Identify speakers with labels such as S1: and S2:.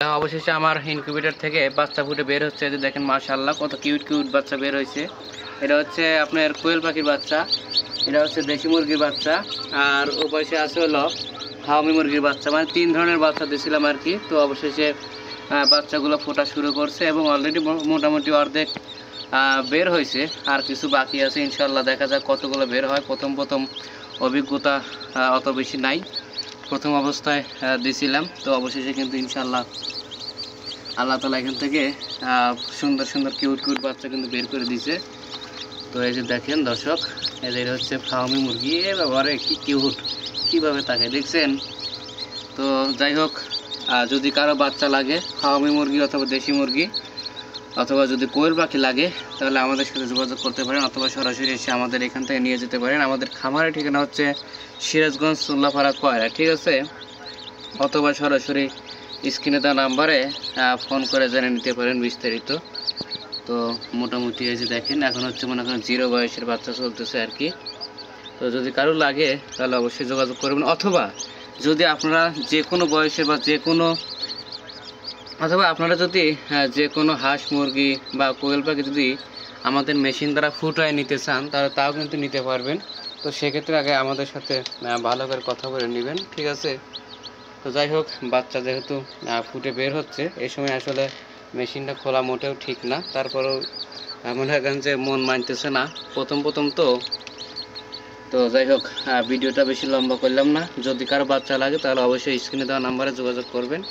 S1: অবশেষে আমার ইনকিউবেটর থেকে বাচ্চা ফুটে বের হচ্ছে। যে দেখেন মাশাআল্লাহ কত কিউট কিউট বাচ্চা বের হয়েছে। এটা হচ্ছে আপনার কোয়েল পাখির বাচ্চা, এটা হচ্ছে দেশি মুরগির বাচ্চা, আর ও পাশে আছে হলো ফার্মি মুরগির বাচ্চা। মানে 3 ধরনের বাচ্চা দিয়েছিলাম আর কি। তো অবশেষে বাচ্চাগুলো ফোটা শুরু করছে এবং অলরেডি মোটামুটি অর্ধেক বের হয়েছে, আর কিছু বাকি আছে। ইনশাল্লাহ দেখা যাক কতগুলো বের হয়। প্রথম অভিজ্ঞতা অত বেশি নাই, প্রথম অবস্থায় দিয়েছিলাম। তো অবশেষে কিন্তু ইনশাল্লাহ আল্লাহ তাআলা এখান থেকে সুন্দর সুন্দর কিউট কিউট বাচ্চা কিন্তু বের করে দিয়েছে। তো এই যে দেখেন দর্শক, এদের হচ্ছে ফার্মি মুরগি। এ বাবারে কি কিউট, কীভাবে তাকে দেখছেন। তো যাই হোক, যদি কারো বাচ্চা লাগে ফার্মি মুরগি অথবা দেশি মুরগি অথবা যদি কোয়েল পাখি লাগে, তাহলে আমাদের সাথে যোগাযোগ করতে পারেন অথবা সরাসরি এসে আমাদের এখান থেকে নিয়ে যেতে পারেন। আমাদের খামারের ঠিকানা হচ্ছে সিরাজগঞ্জ উল্লাপাড়া কয়রা, ঠিক আছে। অথবা সরাসরি স্ক্রিনে দেওয়া নাম্বারে ফোন করে জেনে নিতে পারেন বিস্তারিত। তো মোটামুটি এই যে দেখেন, এখন হচ্ছে মনে করেন 0 বয়সের বাচ্চা চলতেছে আর কি। তো যদি কারো লাগে তাহলে অবশ্যই যোগাযোগ করবেন, অথবা যদি আপনারা যে কোনো বয়সের বা আপনারা যদি যে কোনো হাঁস মুরগি বা কোয়েল পাখি যদি আমাদের মেশিন দ্বারা ফুটায় নিতে চান, তাহলে তাও কিন্তু নিতে পারবেন। তো সেক্ষেত্রে আগে আমাদের সাথে ভালো করে কথা বলে নেবেন, ঠিক আছে। তো যাই হোক, বাচ্চা যেহেতু ফুটে বের হচ্ছে, এই সময় আসলে মেশিনটা খোলা মোটেও ঠিক না। তারপরেও মনে হয় যে মন মানতেছে না, প্রথম তো যাই হোক, ভিডিওটা বেশি লম্বা করলাম না। যদি কারো বাচ্চা লাগে তাহলে অবশ্যই স্ক্রিনে দেওয়া নাম্বারে যোগাযোগ করবেন।